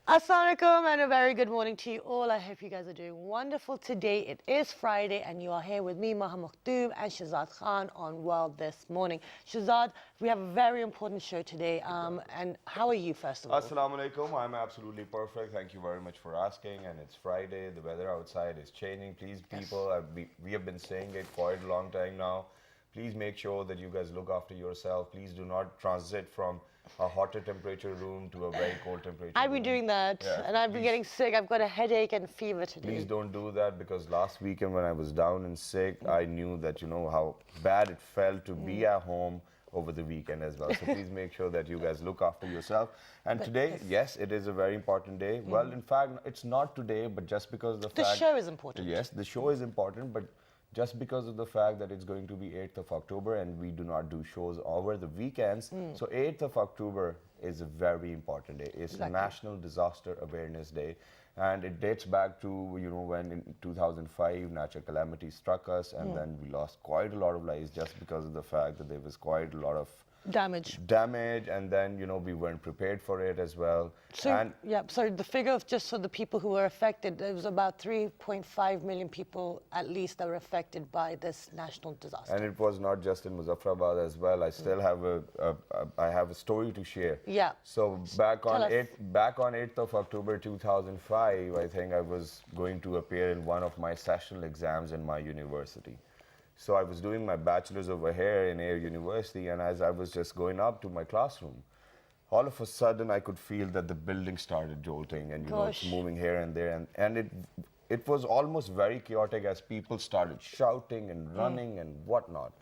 Assalamu alaikum and a very good morning to you all. I hope you guys are doing wonderful today. It is Friday and you are here with me, Maha Makhtoom and Shazad Khan on World This Morning. Shazad, we have a very important show today. And how are you, first of all? Assalamu alaikum. I'm absolutely perfect. Thank you very much for asking. And it's Friday. The weather outside is changing. Please, people, we have been saying it quite a long time now. Please make sure that you guys look after yourself. Please do not transit from a hotter temperature room to a very cold temperature I've room. been doing that and I've been getting sick. I've got a headache and fever today. Please don't do that, because last weekend when I was down and sick, I knew that how bad it felt to be at home over the weekend as well. So please make sure that you guys look after yourself. And today, yes, it is a very important day. Well, in fact, it's not today, but just because of the fact... show is important. Yes, the show is important, but just because of the fact that it's going to be 8th of October and we do not do shows over the weekends. So 8th of October is a very important day. It's National Disaster Awareness Day. And it dates back to, when in 2005 natural calamity struck us, and then we lost quite a lot of lives just because of the fact that there was quite a lot of damage, and then we weren't prepared for it as well. So so the figure of just for the people who were affected, there was about 3.5 million people at least that were affected by this national disaster. And it was not just in Muzaffarabad as well. I still have I have a story to share. Yeah. So back on 8th of October 2005, I think I was going to appear in one of my sessional exams in my university. So I was doing my bachelor's over here in Air University, and as I was just going up to my classroom, all of a sudden I could feel that the building started jolting and it's moving here and there, and it was almost very chaotic as people started shouting and running and whatnot.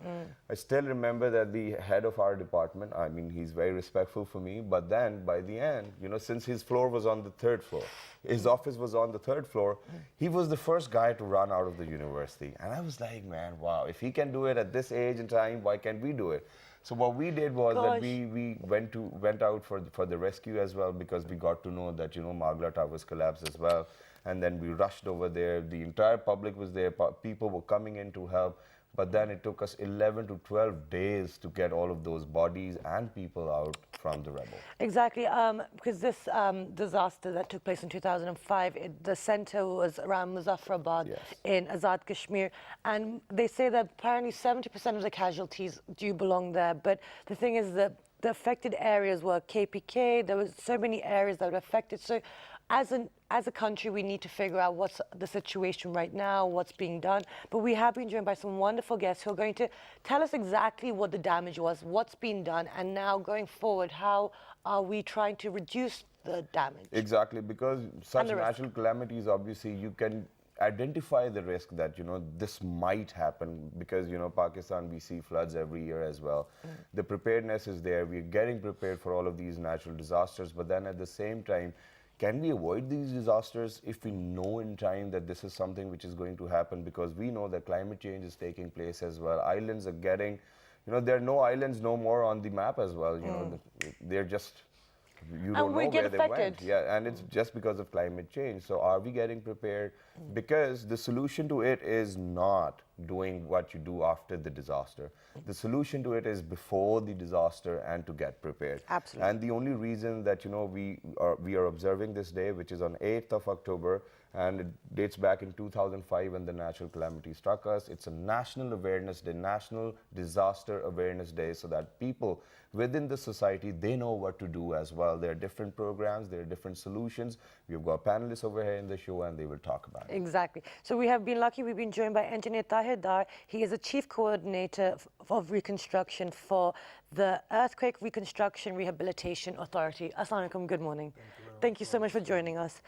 I still remember that the head of our department, I mean, he's very respectful for me, but then by the end, since his floor was on the 3rd floor, his office was on the 3rd floor, he was the first guy to run out of the university. And I was like, man, wow, if he can do it at this age and time, why can't we do it? So what we did was that we went out for the rescue as well, because we got to know that Magla Towers collapsed as well, and then we rushed over there. The entire public was there. People were coming in to help, but then it took us 11 to 12 days to get all of those bodies and people out from the rubble. Exactly, because this disaster that took place in 2005, the center was around Muzaffarabad in Azad Kashmir, and they say that apparently 70% of the casualties do belong there. But the thing is that the affected areas were KPK. There was so many areas that were affected. So as a country, we need to figure out what's the situation right now, what's being done. But we have been joined by some wonderful guests who are going to tell us exactly what the damage was, what's been done, and now going forward, how are we trying to reduce the damage? Exactly, because such natural calamities, obviously, you can identify the risk that this might happen, because Pakistan, we see floods every year as well. The preparedness is there. We're getting prepared for all of these natural disasters, but then at the same time, can we avoid these disasters if we know in time that this is something which is going to happen? Because we know that climate change is taking place as well. Islands are getting, there are no islands no more on the map as well. They're just, you don't know where they went. Yeah, and it's just because of climate change. So are we getting prepared? Because the solution to it is not doing what you do after the disaster. The solution to it is before the disaster and to get prepared. Absolutely. And the only reason that we are observing this day, which is on 8th of October, and it dates back in 2005 when the natural calamity struck us. It's a National Awareness Day, National Disaster Awareness Day, so that people within the society, they know what to do as well. There are different programs, there are different solutions. We've got panelists over here in the show, and they will talk about it. Exactly. So we have been lucky. We've been joined by Engineer Tahir Dar. He is a Chief Coordinator of Reconstruction for the Earthquake Reconstruction Rehabilitation Authority. Assalamu alaikum, good morning. Thank you so much for joining us.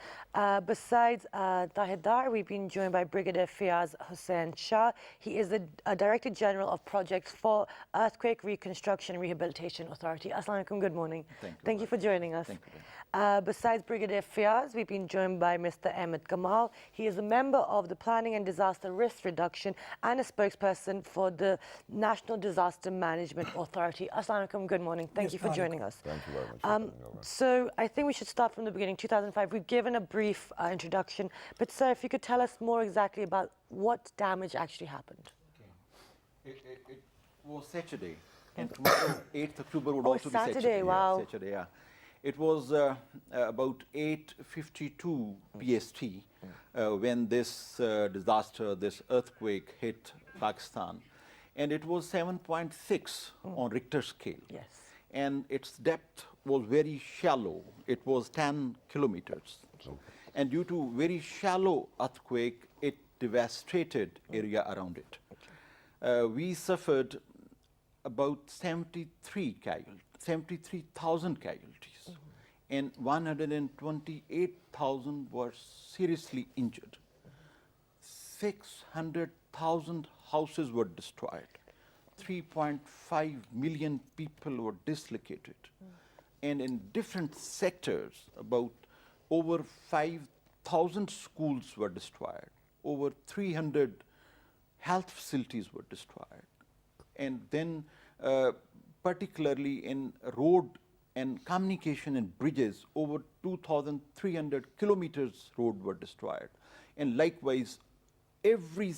Besides Tahir Dar, we've been joined by Brigadier Fiaz Hussain Shah. He is the Director General of Projects for Earthquake Reconstruction Rehabilitation Authority. Assalamu alaikum, good morning. Thank you for joining us. Besides Brigadier Fiaz, we've been joined by Mr. Ahmed Kamal. He is a member of the Planning and Disaster Risk Reduction and a spokesperson for the National Disaster Management Authority. Assalamu alaikum, good morning. Thank you for joining us. Thank you very much for coming over. So I think we should start from the beginning, 2005. We've given a brief introduction, but sir, if you could tell us more exactly about what damage actually happened. Okay. It was Saturday, and tomorrow, 8th October, would also be Saturday, wow. Saturday, yeah. It was about 8:52 PST when this disaster, this earthquake hit Pakistan. And it was 7.6 on Richter scale. Yes. And its depth was very shallow. It was 10 kilometers. And due to very shallow earthquake, it devastated area around it. We suffered about 73,000 casualties, and 128,000 were seriously injured. 600,000 houses were destroyed. 3.5 million people were dislocated. And in different sectors, about over 5,000 schools were destroyed. Over 300 health facilities were destroyed. And then particularly in road and communication and bridges, over 2,300 kilometers road were destroyed. And likewise, every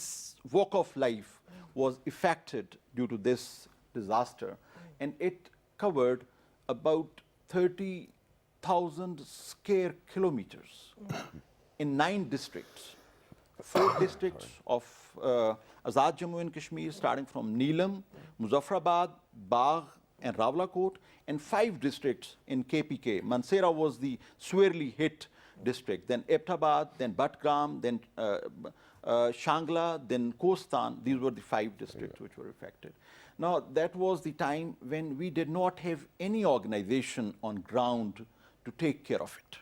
walk of life was affected due to this disaster. And it covered about 30,000 square kilometers in 9 districts. 4 districts of Azad Jammu and Kashmir, starting from Neelam, Muzaffarabad, Bagh, and Rawalakot, and 5 districts in KPK. Mansehra was the severely hit district, then Abbottabad, then Batgram, then Shangla, then Kostan. These were the 5 districts which were affected. Now, that was the time when we did not have any organization on ground to take care of it.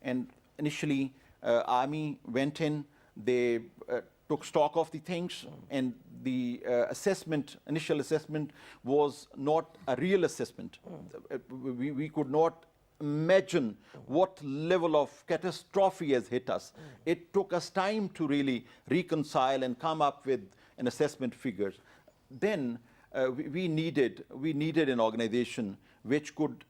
And initially, Army went in, they took stock of the things, and the initial assessment was not a real assessment. We could not imagine what level of catastrophe has hit us. It took us time to really reconcile and come up with an assessment figures. Then we needed an organization which could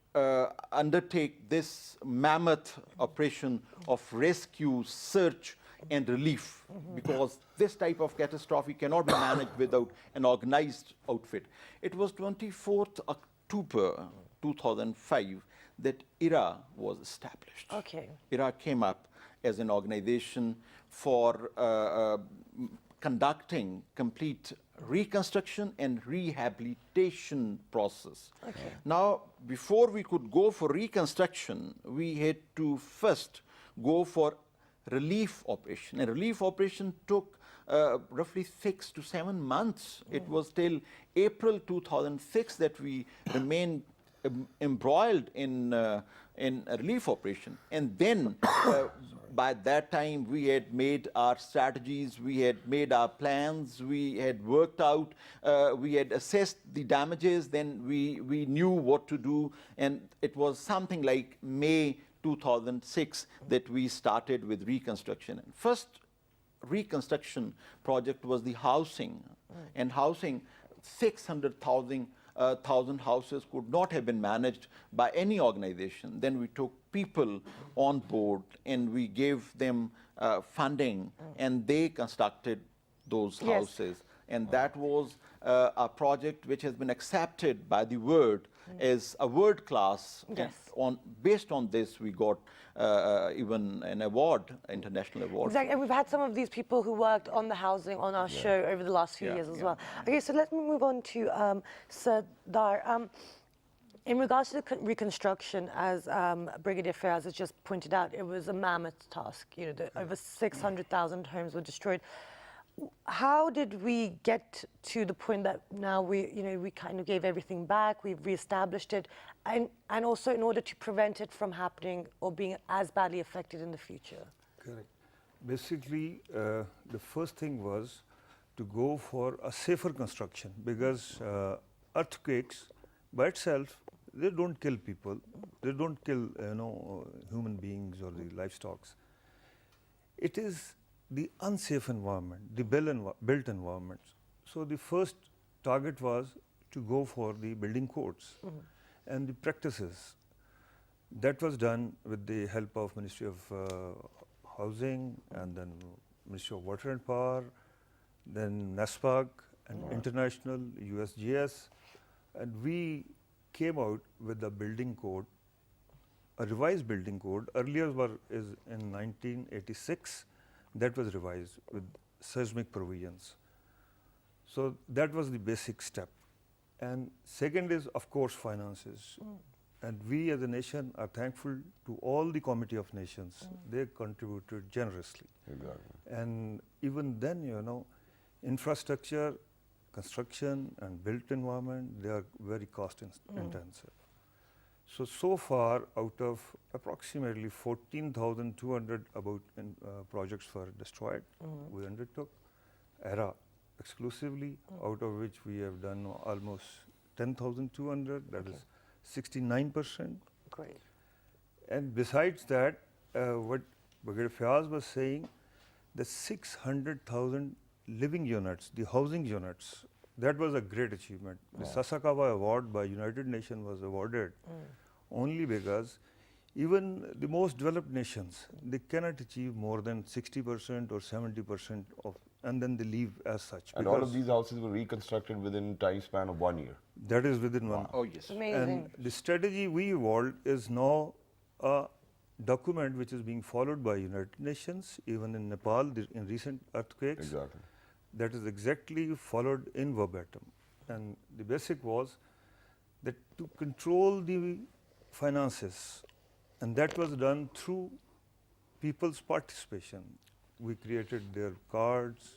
undertake this mammoth operation of rescue, search, and relief, because this type of catastrophe cannot be managed without an organized outfit. It was 24th October 2005 that IRA was established. Okay. IRA came up as an organization for conducting complete reconstruction and rehabilitation process. Okay. Now, before we could go for reconstruction, we had to first go for relief operation. And relief operation took roughly 6 to 7 months. It was till April 2006 that we remained embroiled in a relief operation. And then by that time, we had made our strategies, we had made our plans, we had worked out, we had assessed the damages, then we knew what to do. And it was something like May 2006 that we started with reconstruction. And first reconstruction project was the housing. And housing, 600,000 houses could not have been managed by any organization. Then we took people on board and we gave them funding, and they constructed those houses. And that was a project which has been accepted by the world as a world class. Yes. And based on this, we got even an award, international award. Exactly, and we've had some of these people who worked on the housing on our show over the last few years as well. Okay, so let me move on to Sardar. In regards to the reconstruction, as Brigadier Fayaz has just pointed out, it was a mammoth task. You know, over 600,000 homes were destroyed. How did we get to the point that now we kind of gave everything back, we've reestablished it, and also in order to prevent it from happening or being as badly affected in the future? Correct. Basically, the first thing was to go for a safer construction, because earthquakes by itself, they don't kill people, they don't kill human beings or the livestock. It is the unsafe environment, the built environment. So the first target was to go for the building codes and the practices. That was done with the help of Ministry of Housing, and then Ministry of Water and Power, then NASPAC and International, USGS, and we came out with the building code a revised building code. Earlier is in 1986, that was revised with seismic provisions. So that was the basic step. And second is, of course, finances. And we as a nation are thankful to all the Committee of Nations. They contributed generously. Exactly. And even then, you know, infrastructure, construction and built environment, they are very cost intensive. So far, out of approximately 14,200 about projects were destroyed, we undertook, ERA exclusively, out of which we have done almost 10,200, that is 69%. Great. And besides that, what Brigadier Fayaz was saying, the 600,000 living units, the housing units, that was a great achievement. The Sasakawa Award by United Nations was awarded only because even the most developed nations, they cannot achieve more than 60% or 70% of, and then they leave as such. And all of these houses were reconstructed within time span of 1 year. That is within one. Oh, yes. Amazing. And the strategy we evolved is now a document which is being followed by United Nations, even in Nepal, in recent earthquakes. Exactly. That is exactly followed in verbatim. And the basic was that to control the finances, and that was done through people's participation. We created their cards,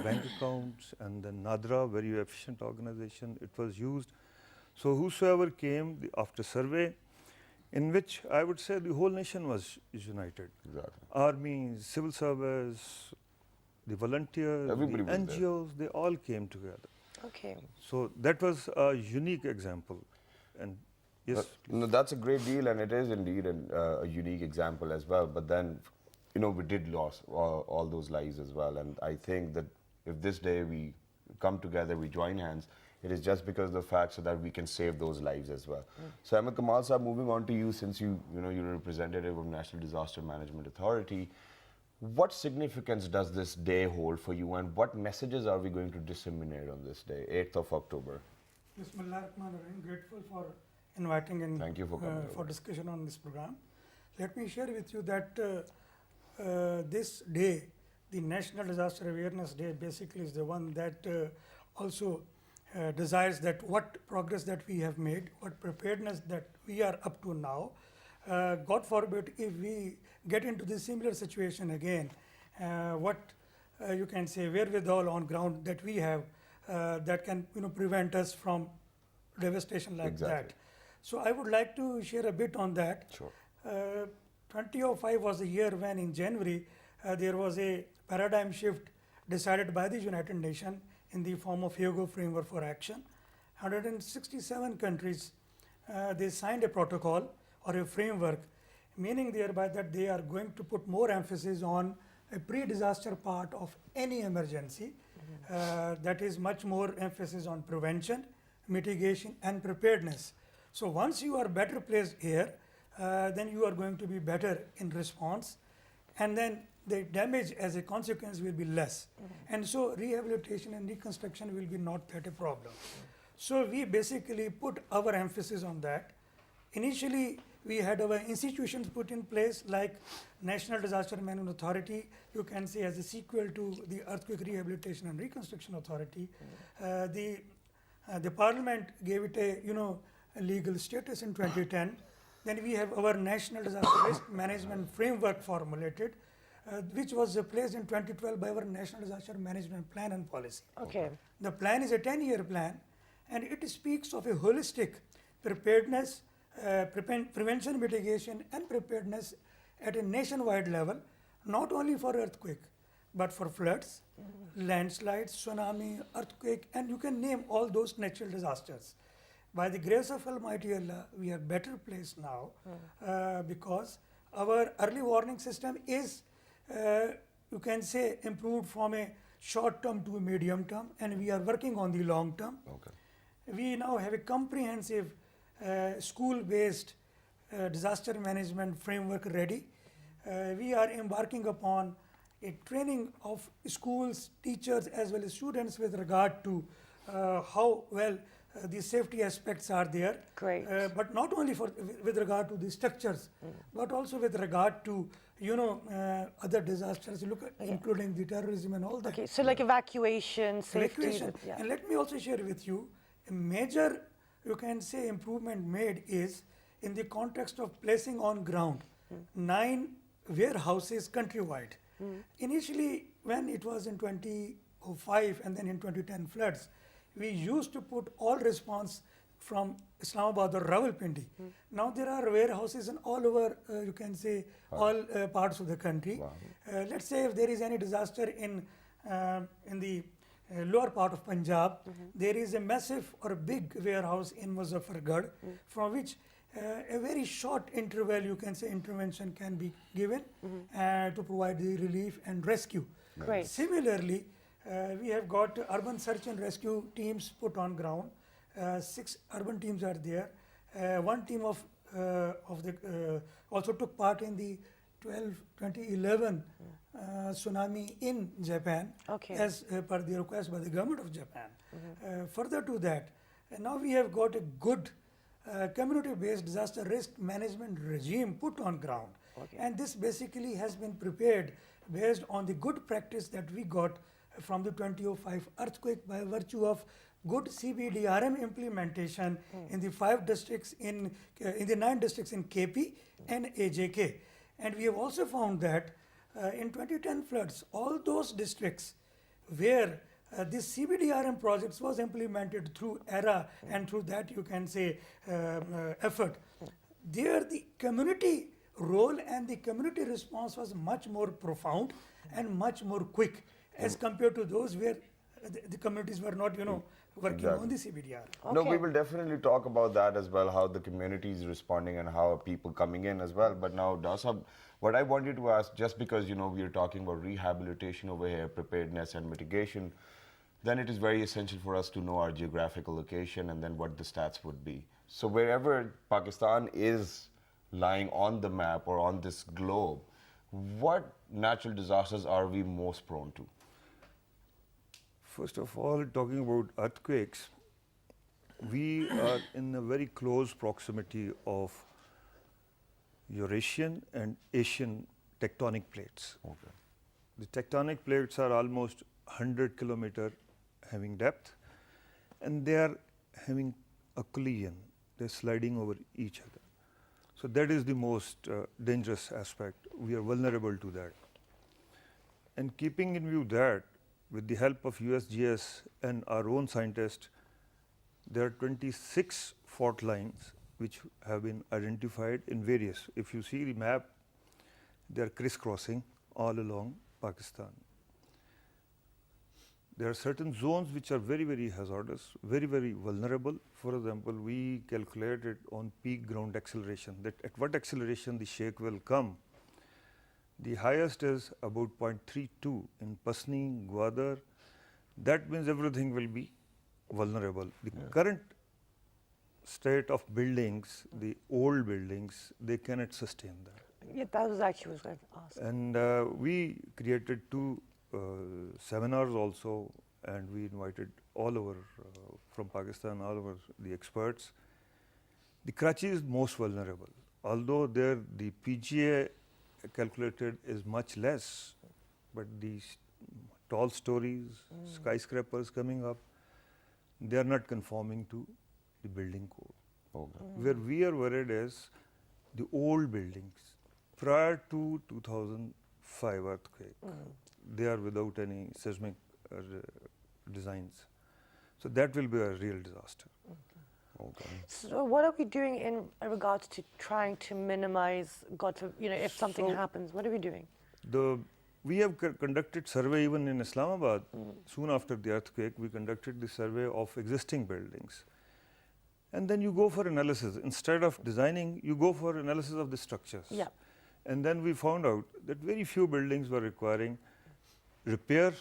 bank accounts, and then NADRA, very efficient organization, it was used. So whosoever came after survey, in which I would say the whole nation was united. Exactly. Army, civil service, the volunteers, Everybody the was there. NGOs, they all came together. Okay. So that was a unique example. And yes, No, that's a great deal, and it is indeed a unique example as well. But then, you know, we did lose all those lives as well. And I think that if this day we come together, we join hands, it is just because of the fact so that we can save those lives as well. So Ahmed Kamal Saab, moving on to you, since you're a representative of National Disaster Management Authority, what significance does this day hold for you, and what messages are we going to disseminate on this day, 8th of October? Bismillahirrahmanirrahim. Grateful for inviting in Thank you for coming for over. discussion on this program. Let me share with you that this day, the National Disaster Awareness Day, basically is the one that also desires that what progress that we have made, what preparedness that we are up to now. God forbid if we get into this similar situation again, what you can say wherewithal on ground that we have that can prevent us from devastation like Exactly. that. So I would like to share a bit on that. Sure. 2005 was a year when in January there was a paradigm shift decided by the United Nations in the form of Hyogo Framework for Action. 167 countries, they signed a protocol or a framework, meaning thereby that they are going to put more emphasis on a pre-disaster part of any emergency. That is much more emphasis on prevention, mitigation and preparedness. So once you are better placed here, then you are going to be better in response, and then the damage as a consequence will be less. And so rehabilitation and reconstruction will be not that a problem. So we basically put our emphasis on that. Initially, we had our institutions put in place like National Disaster Management Authority, you can say as a sequel to the Earthquake Rehabilitation and Reconstruction Authority. The Parliament gave it a legal status in 2010. Then we have our National Disaster Risk Management Framework formulated, which was placed in 2012 by our National Disaster Management Plan and Policy. Okay. The plan is a 10-year plan, and it speaks of a holistic preparedness, prevention, mitigation, and preparedness at a nationwide level, not only for earthquake, but for floods, landslides, tsunami, earthquake, and you can name all those natural disasters. By the grace of Almighty Allah, we are better placed now because our early warning system is, you can say, improved from a short term to a medium term, and we are working on the long term. Okay. We now have a comprehensive school-based disaster management framework ready. We are embarking upon a training of schools, teachers, as well as students with regard to how well the safety aspects are there. Great. But not only with regard to the structures, but also with regard to other disasters, including the terrorism and all that. Okay, so like evacuation, safety. Evacuation. Yeah. And let me also share with you a major, you can say, improvement made is in the context of placing on ground 9 warehouses countrywide. Initially, when it was in 2005 and then in 2010 floods, we used to put all response from Islamabad or Rawalpindi. Now there are warehouses in all over, you can say, all parts of the country. Let's say if there is any disaster in the lower part of Punjab, there is a massive or big warehouse in Muzaffargarh, from which a very short interval, you can say, intervention can be given to provide the relief and rescue. Great. Similarly, we have got urban search and rescue teams put on ground. 6 urban teams are there. One team of the also took part in the 2011 tsunami in Japan, Okay. as per the request by the government of Japan. Further to that, now we have got a good community-based disaster risk management regime put on ground. Okay. And this basically has been prepared based on the good practice that we got from the 2005 earthquake by virtue of good CBDRM implementation in the 5 districts in the 9 districts in KP and AJK. And we have also found that in 2010 floods, all those districts where this CBDRM projects was implemented through ERA and through that, you can say, effort, there the community role and the community response was much more profound and much more quick as compared to those where the communities were not, working on the CBDR. No, Okay. we will definitely talk about that as well, how the community is responding and how are people coming in as well. But now, Dasab, what I wanted to ask, just because, we are talking about rehabilitation over here, preparedness and mitigation, then it is very essential for us to know our geographical location and then what the stats would be. So wherever Pakistan is lying on the map or on this globe, what natural disasters are we most prone to? First of all, talking about earthquakes, we are in a very close proximity of Eurasian and Asian tectonic plates. Okay. The tectonic plates are almost 100 kilometer having depth, and they are having a collision. They're sliding over each other. So that is the most dangerous aspect. We are vulnerable to that. And keeping in view that, with the help of USGS and our own scientists, there are 26 fault lines which have been identified in various. If you see the map, they are crisscrossing all along Pakistan. There are certain zones which are very, very hazardous, very, very vulnerable. For example, we calculated on peak ground acceleration, that at what acceleration the shake will come. The highest is about 0.32 in Pasni, Gwadar. That means everything will be vulnerable. The current state of buildings, the old buildings, they cannot sustain that. Yeah, that was actually what I was going to ask. And we created 2 seminars also, and we invited all over from Pakistan, all over the experts. The Karachi is most vulnerable, although there the PGA calculated is much less, but these tall stories, skyscrapers coming up, they are not conforming to the building code. Okay. Where we are worried is the old buildings prior to 2005 earthquake. They are without any seismic designs. So that will be a real disaster. Okay. So what are we doing in regards to trying to minimize, if something So- happens, what are we doing? We have conducted survey even in Islamabad. Soon after the earthquake, we conducted the survey of existing buildings. And then you go for analysis. Instead of designing, you go for analysis of the structures. Yeah. And then we found out that very few buildings were requiring repair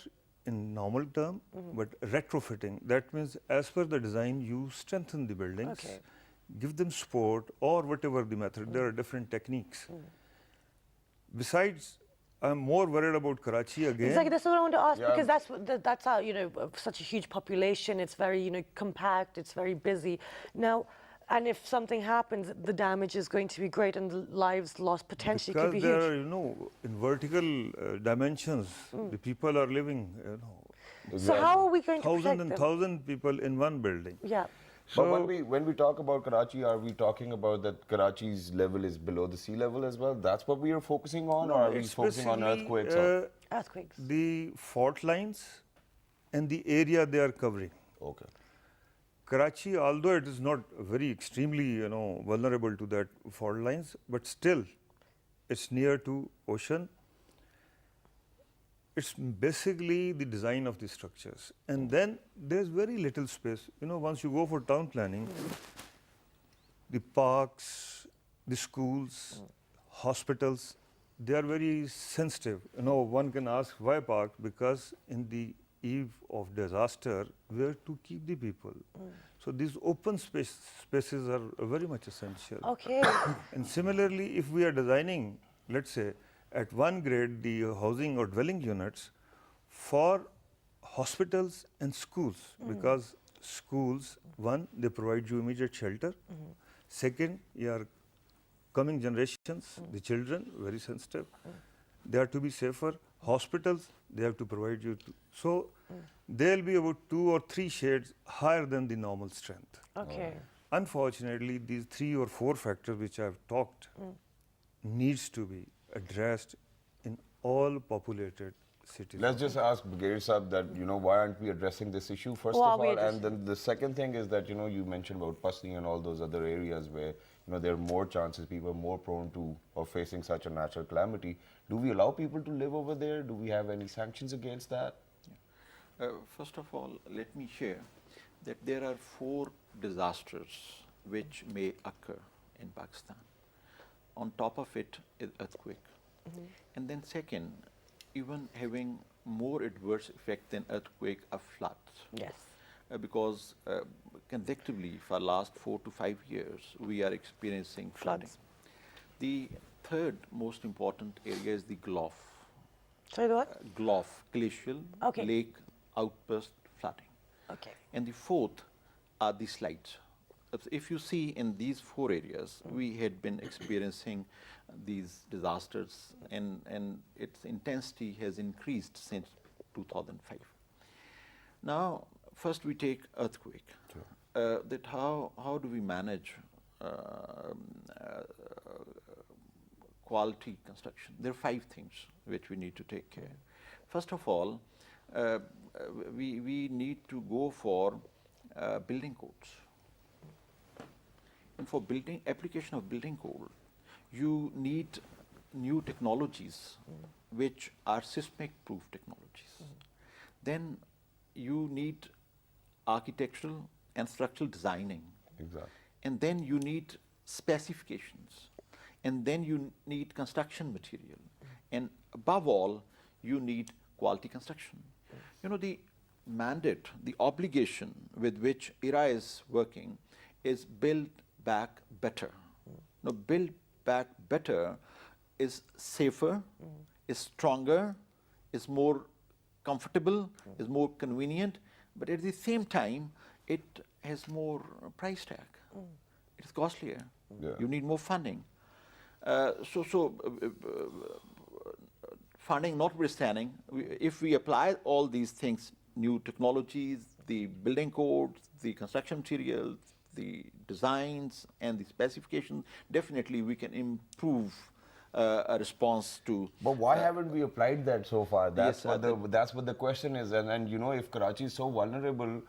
in normal term, but retrofitting. That means as per the design, you strengthen the buildings, Okay. give them support or whatever the method. There are different techniques. Besides I'm more worried about Karachi again. Exactly, that's what I want to ask, Yeah. because that's how, such a huge population, it's very, compact, it's very busy. Now, and if something happens, the damage is going to be great and the lives lost potentially could be Because there huge. are, in vertical dimensions, the people are living, So how are we going to thousand protect and them? thousand people in one building. Yeah. But when we talk about Karachi, are we talking about that Karachi's level is below the sea level as well? That's what we are focusing on, or are we It's focusing on basically, earthquakes? Or? Earthquakes. the fault lines and the area they are covering. Okay. Karachi, although it is not very extremely, vulnerable to that fault lines, but still, it's near to ocean. It's basically the design of the structures, and then there's very little space. Once you go for town planning, the parks, the schools, hospitals, they are very sensitive. One can ask why park, because in the eve of disaster, where to keep the people. So these open spaces are very much essential. Okay. And similarly, if we are designing, let's say, at one grade, the housing or dwelling units for hospitals and schools, because schools, one, they provide you immediate shelter. Second, your coming generations, the children, very sensitive. They are to be safer. Hospitals, they have to provide you. So they'll be about 2 or 3 shades higher than the normal strength. Okay. Unfortunately, these 3 or 4 factors which I've talked needs to be addressed in all populated cities. Let's just ask Brigadier Saab that, why aren't we addressing this issue first Why of are we all? And addressing- then the second thing is that, you mentioned about Pasni and all those other areas where, there are more chances, people are more prone to or facing such a natural calamity. Do we allow people to live over there? Do we have any sanctions against that? First of all, let me share that there are 4 disasters which may occur in Pakistan. On top of it is earthquake. And then second, even having more adverse effect than earthquake, a flood. Yes. Because consecutively for last 4 to 5 years, we are experiencing flooding. The third most important area is the GLOF. Sorry, the what? GLOF, glacial Okay. lake outburst flooding. Okay. And the fourth are the slides. If you see in these 4 areas, we had been experiencing these disasters, and its intensity has increased since 2005. Now, first we take earthquake. That how do we manage quality construction? There are 5 things which we need to take care. First of all, we need to go for building codes. And for application of building code, you need new technologies which are seismic proof technologies. Then you need architectural and structural designing. Exactly. And then you need specifications. And then you need construction material. And above all, you need quality construction. The mandate, the obligation with which IRA is working is build back better. Now, build back better is safer, is stronger, is more comfortable, is more convenient, but at the same time, it has more price tag. It is costlier. Yeah. You need more funding. Funding notwithstanding, if we apply all these things, new technologies, the building codes, the construction materials, the designs and the specifications, definitely we can improve a response to. But why haven't we applied that so far? That's Yes, that's what the question is. And if Karachi is so vulnerable,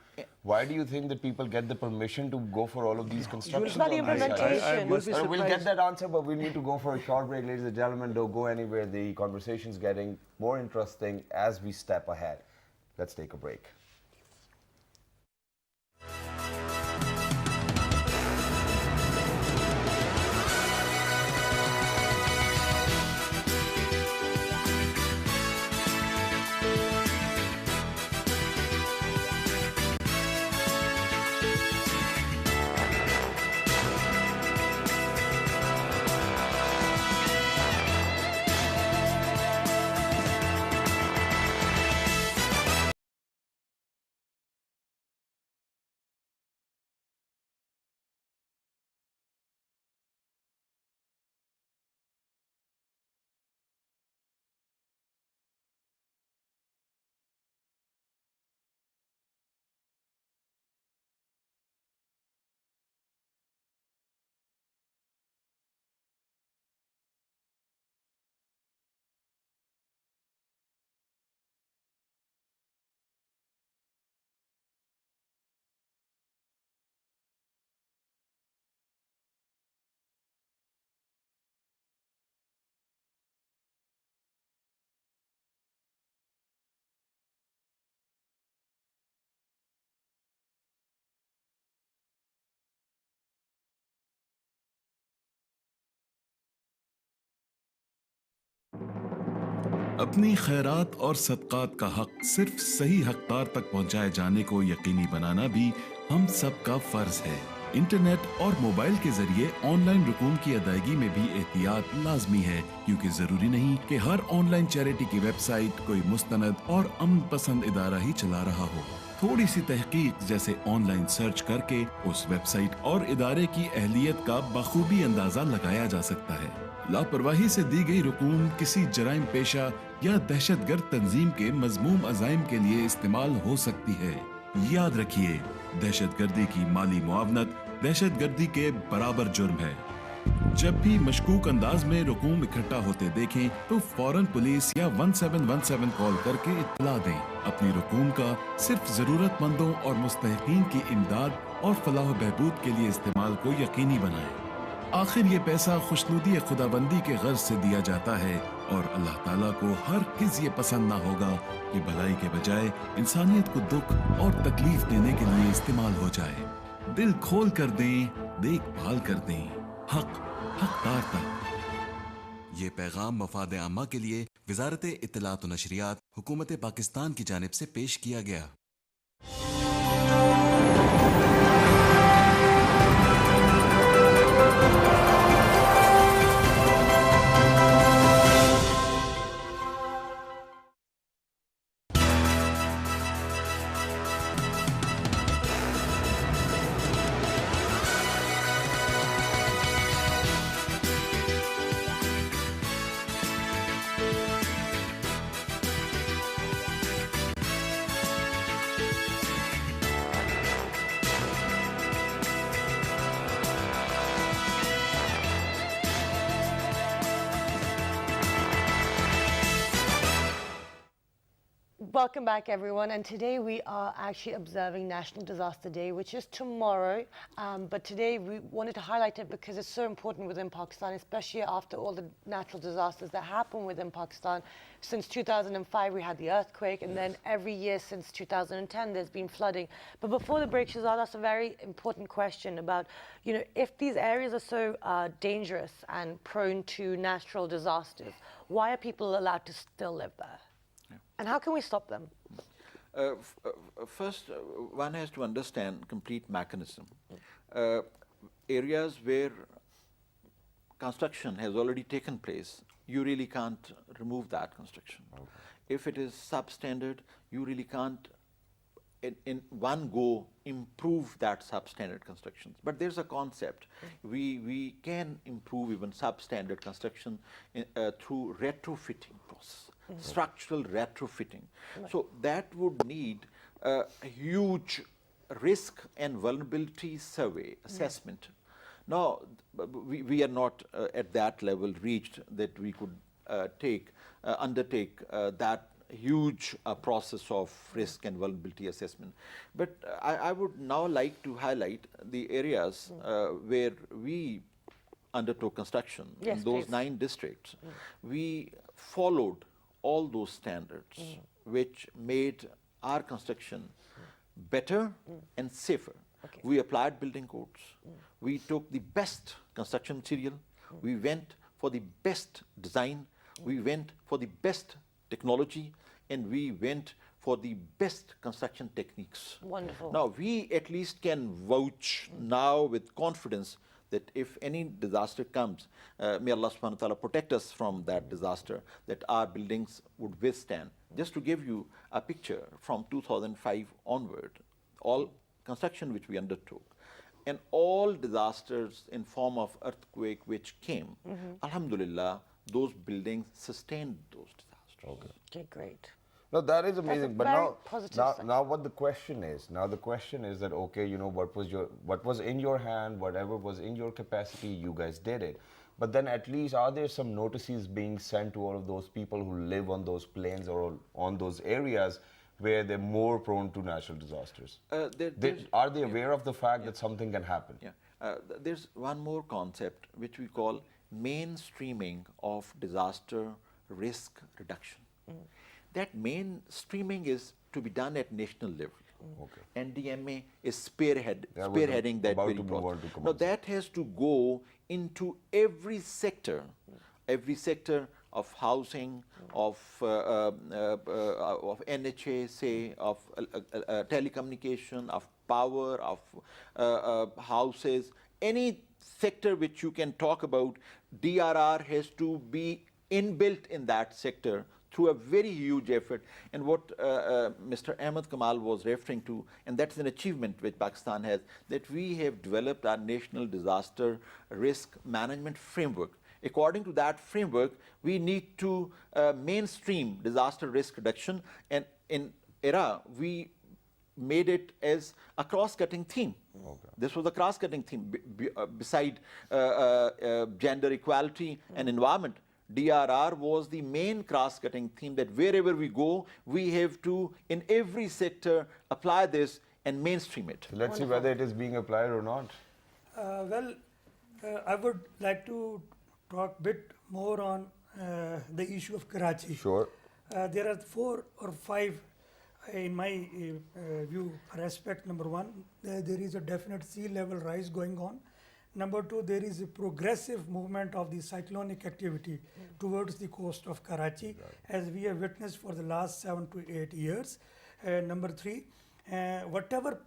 why do you think that people get the permission to go for all of these constructions? It's not the on this side? implementation. must- We'll get that answer, but we need to go for a short break, ladies and gentlemen. Don't go anywhere. The conversation's getting more interesting as we step ahead. Let's take a break. अपनी खैरात और सदक़ात का हक सिर्फ सही हकदार तक पहुंचाए जाने को यकीनी बनाना भी हम सब का फर्ज है। इंटरनेट और मोबाइल के जरिए ऑनलाइन रकूम की अदायगी में भी एहतियात लाजमी है, क्योंकि जरूरी नहीं कि हर ऑनलाइन चैरिटी की वेबसाइट कोई मुस्तनद और अमन पसंद इदारा ही चला रहा हो। थोड़ी सी तहकीक जैसे ऑनलाइन सर्च करके उस वेबसाइट और इदारे की अहलियत का बखूबी अंदाजा लगाया जा सकता है। लापरवाही से दी गई रकूम किसी जराइम पेशा या दहशतगर्द तंजीम के मजमूम अजाइम के लिए इस्तेमाल हो सकती है। याद रखिए, दहशतगर्दी की माली मुआवनत दहशतगर्दी के बराबर जुर्म है। जब भी मशकूक अंदाज में रकूम इकट्ठा होते देखें तो फौरन पुलिस या 1717 कॉल करके इत्तला दें। अपनी रकूम का सिर्फ जरूरतमंदों और मुस्तहिकीन की इमदाद और फलाह बहबूद के लिए इस्तेमाल को यकीनी बनाएं। आखिर ये पैसा खुशनुदी खुदाबंदी के गर्ज से दिया जाता है और अल्लाह ताला को हर किस ये पसंद ना होगा कि भलाई के बजाय इंसानियत को दुख और तकलीफ देने के लिए इस्तेमाल हो जाए। दिल खोल कर दें, देखभाल कर दें, हक हकदार तक। ये पैगाम मफाद आमा के लिए वजारत इत्तलात व नशरियात हुकूमत पाकिस्तान की जानिब से पेश किया गया। Welcome back, everyone. And today we are actually observing National Disaster Day, which is tomorrow. But today we wanted to highlight it because it's so important within Pakistan, especially after all the natural disasters that happen within Pakistan. Since 2005, we had the earthquake, and then every year since 2010, there's been flooding. But before the break, Shahzad asked a very important question about, if these areas are so dangerous and prone to natural disasters, why are people allowed to still live there? And how can we stop them? First, one has to understand complete mechanism. Areas where construction has already taken place, you really can't remove that construction. Okay. If it is substandard, you really can't in one go improve that substandard construction. But there's a concept. We can improve even substandard construction through retrofitting process. Structural retrofitting. Right. So that would need a huge risk and vulnerability survey assessment. Now, we are not at that level reached that we could undertake that huge process of risk and vulnerability assessment. But I would now like to highlight the areas where we undertook construction, in those please. 9 districts. We followed all those standards which made our construction better and safer. Okay. We applied building codes. We took the best construction material. We went for the best design. We went for the best technology, and we went for the best construction techniques. Wonderful. Now, we at least can vouch now with confidence that if any disaster comes, may Allah subhanahu wa ta'ala protect us from that disaster, that our buildings would withstand. Just to give you a picture, from 2005 onward, all construction which we undertook, and all disasters in form of earthquake which came, alhamdulillah, those buildings sustained those disasters. Okay, great. No, that is amazing. But now what the question is? Now the question is that, okay, what was in your hand, whatever was in your capacity, you guys did it. But then at least, are there some notices being sent to all of those people who live on those plains or on those areas where they're more prone to natural disasters? Are they aware of the fact that something can happen? Yeah. There's one more concept which we call mainstreaming of disaster risk reduction. That mainstreaming is to be done at national level. Okay. NDMA is spearheading that very process. Now that has to go into every sector of housing, of NHA, say, of telecommunication, of power, of houses, any sector which you can talk about, DRR has to be inbuilt in that sector through a very huge effort. And what Mr. Ahmed Kamal was referring to, and that's an achievement which Pakistan has, that we have developed our national disaster risk management framework. According to that framework, we need to mainstream disaster risk reduction, and in ERA, we made it as a cross-cutting theme. Okay. This was a cross-cutting theme. Beside gender equality and environment, DRR was the main cross-cutting theme, that wherever we go, we have to, in every sector, apply this and mainstream it. So let's see whether it is being applied or not. I would like to talk a bit more on the issue of Karachi. Sure. There are 4 or 5, in my view, aspect. Number 1, there is a definite sea level rise going on. Number 2, there is a progressive movement of the cyclonic activity towards the coast of Karachi, as we have witnessed for the last 7 to 8 years. Number 3, whatever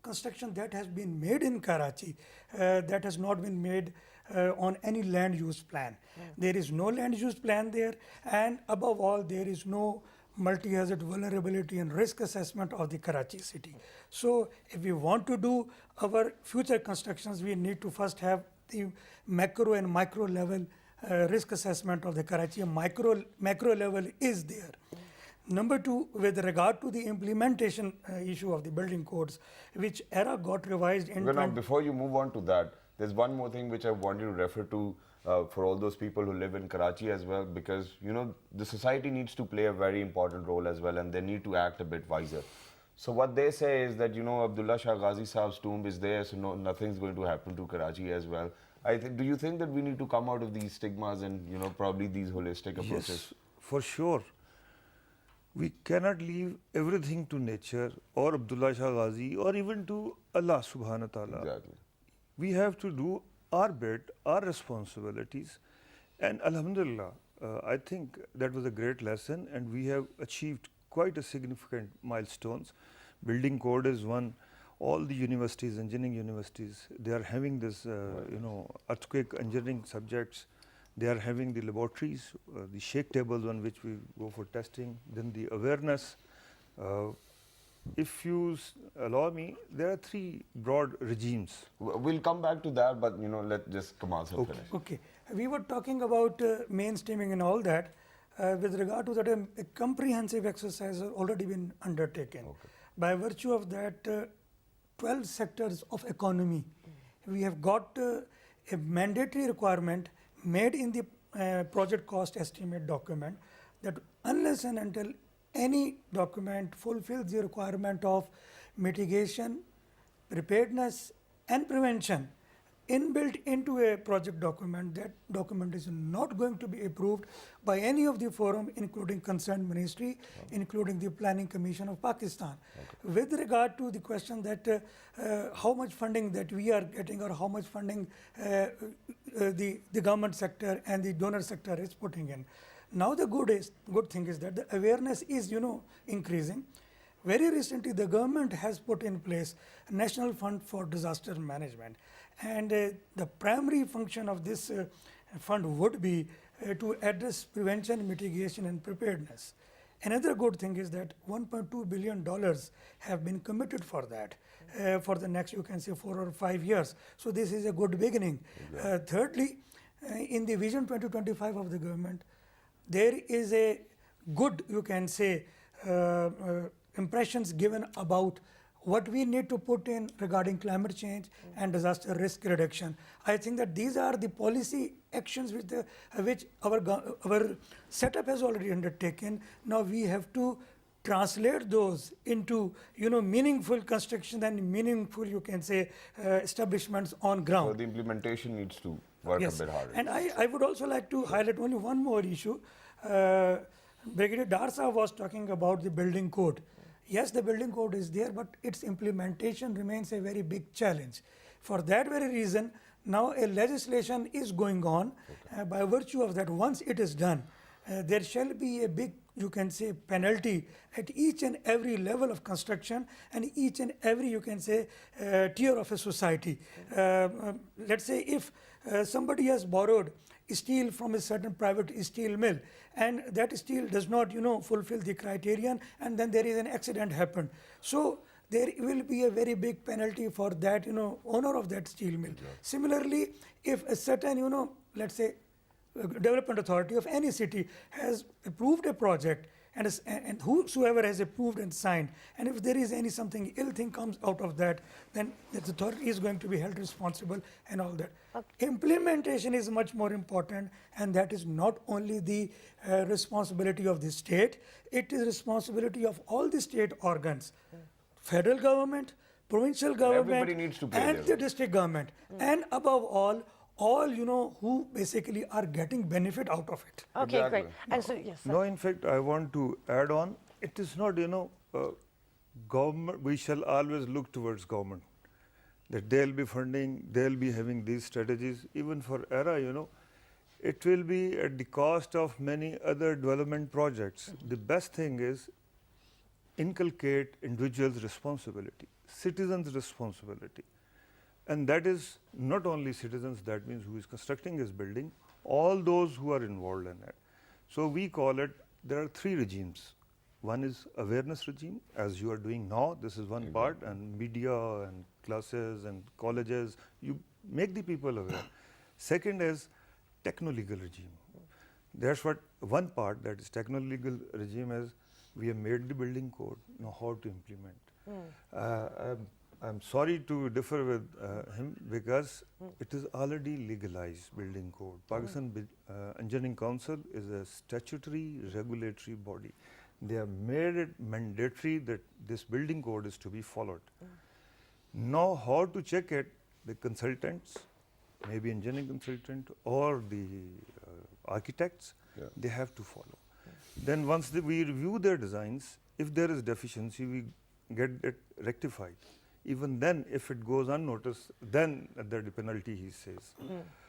construction that has been made in Karachi, that has not been made on any land use plan. There is no land use plan there, and above all, there is no multi-hazard vulnerability and risk assessment of the Karachi city. So if we want to do our future constructions, we need to first have the macro and micro level risk assessment of the Karachi. A macro level is there. Number 2, with regard to the implementation issue of the building codes, which ERA got revised in... Now, before you move on to that, there's one more thing which I want you to refer to for all those people who live in Karachi as well, because, you know, the society needs to play a very important role as well, and they need to act a bit wiser. So what they say is that, you know, Abdullah Shah Ghazi Saab's tomb is there, so nothing's going to happen to Karachi as well. Do you think that we need to come out of these stigmas and, you know, probably these holistic approaches? Yes, for sure. We cannot leave everything to nature or Abdullah Shah Ghazi or even to Allah subhanahu wa ta'ala. Exactly. We have to do our bit, our responsibilities, and alhamdulillah, I think that was a great lesson, and we have achieved quite a significant milestones. Building code is one. All the universities, engineering universities, they are having this, you know, earthquake engineering subjects. They are having the laboratories, the shake tables on which we go for testing, then the awareness. If you allow me, there are 3 broad regimes. We'll come back to that, but, you know, let just Kamal sir finish. Okay. We were talking about mainstreaming and all that. With regard to that, a comprehensive exercise has already been undertaken. Okay. By virtue of that, 12 sectors of economy, we have got a mandatory requirement made in the project cost estimate document, that unless and until any document fulfills the requirement of mitigation, preparedness and prevention inbuilt into a project document, that document is not going to be approved by any of the forum, including concerned ministry, including the Planning Commission of Pakistan. Okay. With regard to the question that how much funding that we are getting, or how much funding the government sector and the donor sector is putting in. Now the good thing is that the awareness is, you know, increasing. Very recently, the government has put in place a National Fund for Disaster Management, and the primary function of this fund would be to address prevention, mitigation and preparedness. Another good thing is that $1.2 billion have been committed for that for the next, you can say, 4 or 5 years. So this is a good beginning. Exactly. Thirdly, in the Vision 2025 of the government, there is a good, you can say, impressions given about what we need to put in regarding climate change and disaster risk reduction. I think that these are the policy actions which our setup has already undertaken. Now we have to translate those into, you know, meaningful construction and meaningful, you can say, establishments on ground. So the implementation needs to work a bit harder. And I would also like to highlight only one more issue. Brigadier Darsa was talking about the building code. Yes, the building code is there, but its implementation remains a very big challenge. For that very reason, now a legislation is going on. Okay. By virtue of that, once it is done, there shall be a big, you can say, penalty at each and every level of construction and each and every, you can say, tier of a society. Let's say if somebody has borrowed steel from a certain private steel mill and that steel does not, fulfill the criterion, and then there is an accident happened. So there will be a very big penalty for that, owner of that steel mill. Similarly, if a certain, let's say, development authority of any city has approved a project, and whosoever has approved and signed, and if there is any something ill thing comes out of that, then the authority is going to be held responsible and all that. Implementation is much more important, and that is not only the responsibility of the state, it is responsibility of all the state organs, federal government, provincial government, everybody needs to play and their the role. district government, and above all who basically are getting benefit out of it. Okay, Exactly. great. And so, yes, sir. No, in fact, I want to add on, it is not, government, we shall always look towards government, that they'll be funding, they'll be having these strategies. Even for ERA, it will be at the cost of many other development projects. The best thing is inculcate individuals' responsibility, citizens' responsibility. And that is not only citizens, that means who is constructing this building, all those who are involved in it. So we call it, there are 3 regimes. One is awareness regime, as you are doing now, this is one part, and media and classes and colleges, you make the people aware. Second is techno-legal regime. That's what one part, that is techno-legal regime, is we have made the building code, know how to implement. I'm sorry to differ with him because it is already legalized, building code. Pakistan Engineering Council is a statutory regulatory body. They have made it mandatory that this building code is to be followed. Now how to check it, the consultants, maybe engineering consultant or the architects, they have to follow. Then once we review their designs, if there is deficiency, we get it rectified. Even then, if it goes unnoticed, then there is a penalty, he says.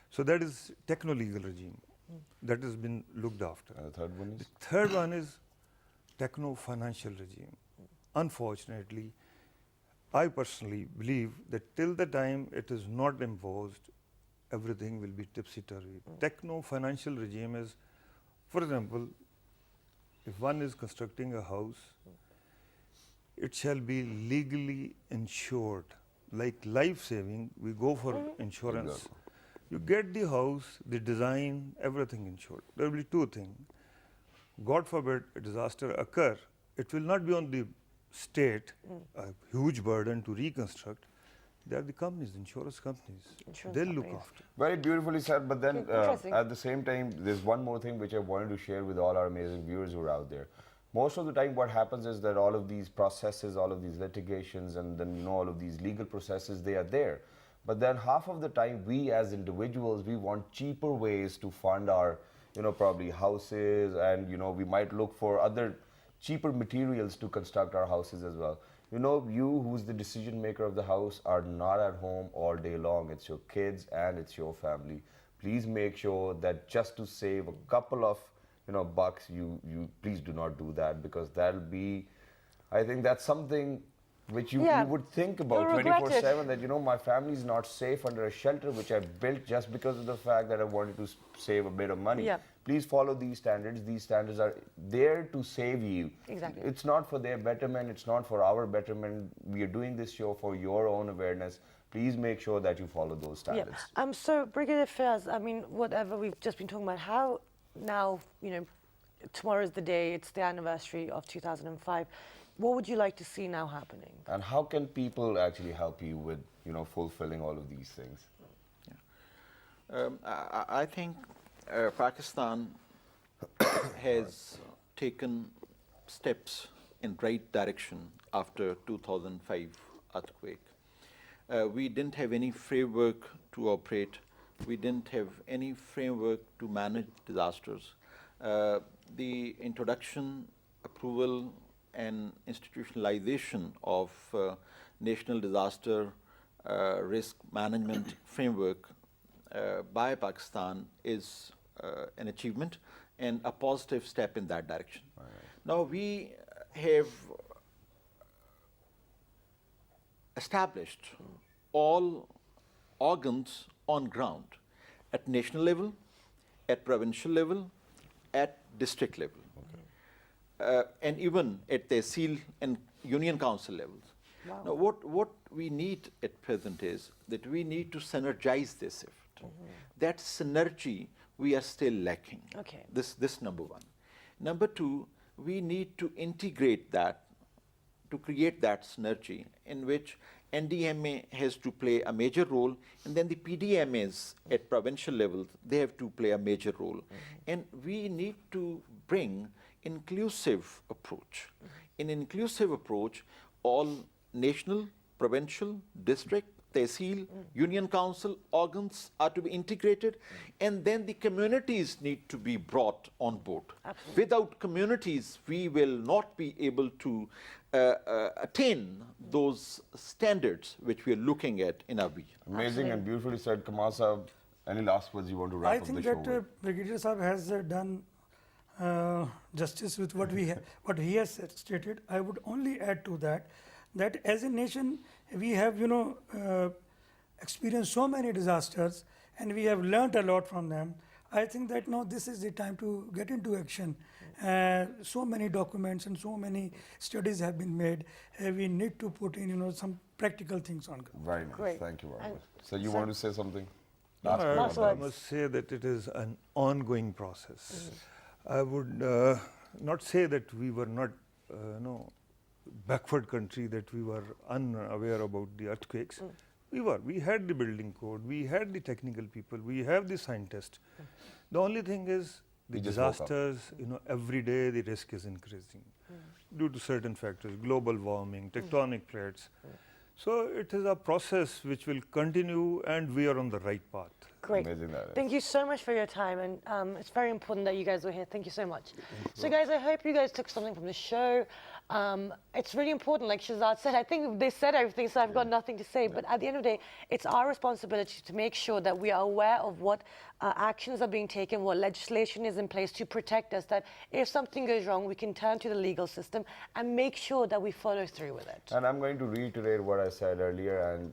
So that is techno-legal regime. That has been looked after. And the third one is? The third one is techno-financial regime. Unfortunately, I personally believe that till the time it is not imposed, everything will be tipsy-turvy. Techno-financial regime is, for example, if one is constructing a house, it shall be legally insured. Like life-saving, we go for insurance. Exactly. You get the house, the design, everything insured. There will be 2 things. God forbid a disaster occur, it will not be on the state, a huge burden to reconstruct. They are the companies, insurance companies. They'll look after. Very beautifully said, but then Interesting. at the same time, there's one more thing which I wanted to share with all our amazing viewers who are out there. Most of the time what happens is that all of these processes, all of these litigations, and then all of these legal processes, they are there. But then half of the time we as individuals, we want cheaper ways to fund our, probably houses, and we might look for other cheaper materials to construct our houses as well. You who's the decision maker of the house are not at home all day long. It's your kids and it's your family. Please make sure that just to save a couple of bucks, you please do not do that, because that'll be, I think that's something which you would think about You'll regret it. 24/7, that my family is not safe under a shelter which I built just because of the fact that I wanted to save a bit of money. Yeah. Please follow these standards. These standards are there to save you. Exactly. It's not for their betterment, it's not for our betterment. We are doing this show for your own awareness. Please make sure that you follow those standards. So Brigadier Fairs, I mean, whatever we've just been talking about, how now, tomorrow is the day, it's the anniversary of 2005. What would you like to see now happening? And how can people actually help you with, fulfilling all of these things? I think Pakistan has taken steps in right direction after 2005 earthquake. We didn't have any framework to operate. We didn't have any framework to manage disasters. The introduction, approval, and institutionalization of national disaster risk management framework by Pakistan is an achievement, and a positive step in that direction. Now we have established all organs on ground at national level, at provincial level, at district level, and even at the SEAL and Union Council levels. Wow. Now, what we need at present is that we need to synergize this effort. That synergy we are still lacking. Okay. This number one. Number two, we need to integrate that to create that synergy in which NDMA has to play a major role, and then the PDMAs at provincial levels, they have to play a major role. And we need to bring inclusive approach. In inclusive approach, all national, provincial, district, tehsil, union council organs are to be integrated, and then the communities need to be brought on board. Absolutely. Without communities, we will not be able to attain those standards which we are looking at in our region. Amazing and beautifully said, Kamal Saab. Any last words you want to wrap I up think the show that with? Brigadier Saab has done justice with what what he has stated. I would only add to that as a nation we have experienced so many disasters and we have learnt a lot from them. I think that now this is the time to get into action. So many documents and so many studies have been made. We need to put in some practical things on ground. Very nice. Great. Thank you very And much. So you want to say something? No, Last Last word. I words. must say that it is an ongoing process. I would not say that we were not, backward country, that we were unaware about the earthquakes. We were. We had the building code, we had the technical people, we have the scientists. The only thing is the We just woke up. disasters, every day the risk is increasing due to certain factors, global warming, tectonic plates. So it is a process which will continue and we are on the right path. Great. Amazing that is. Thank you so much for your time, and it's very important that you guys were here. Thank you so much. So, guys, I hope you guys took something from the show. It's really important, like Shahzad said. I think they said everything, so I've got nothing to say. But at the end of the day, it's our responsibility to make sure that we are aware of what actions are being taken, what legislation is in place to protect us, that if something goes wrong, we can turn to the legal system and make sure that we follow through with it. And I'm going to reiterate what I said earlier. And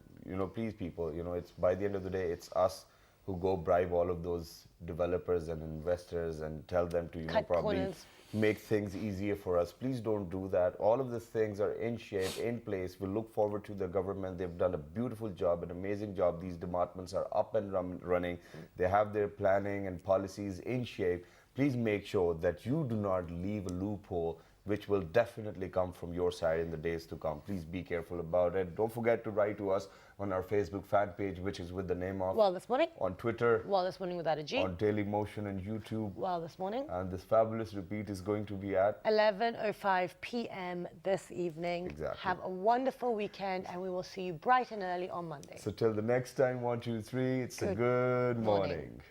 please, people, it's by the end of the day, it's us who go bribe all of those developers and investors and tell them to, Cut probably corners. make things easier for us. Please don't do that. All of these things are in shape, in place. We look forward to the government. They've done a beautiful job, an amazing job. These departments are up and running. They have their planning and policies in shape. Please make sure that you do not leave a loophole, which will definitely come from your side in the days to come. Please be careful about it. Don't forget to write to us on our Facebook fan page, which is with the name of Well, this morning. on Twitter, Well, this morning without a G. on Daily Motion and YouTube. Well, this morning. And this fabulous repeat is going to be at 11:05 p.m. this evening. Exactly. Have a wonderful weekend, and we will see you bright and early on Monday. So till the next time, 1, 2, 3, it's a good morning.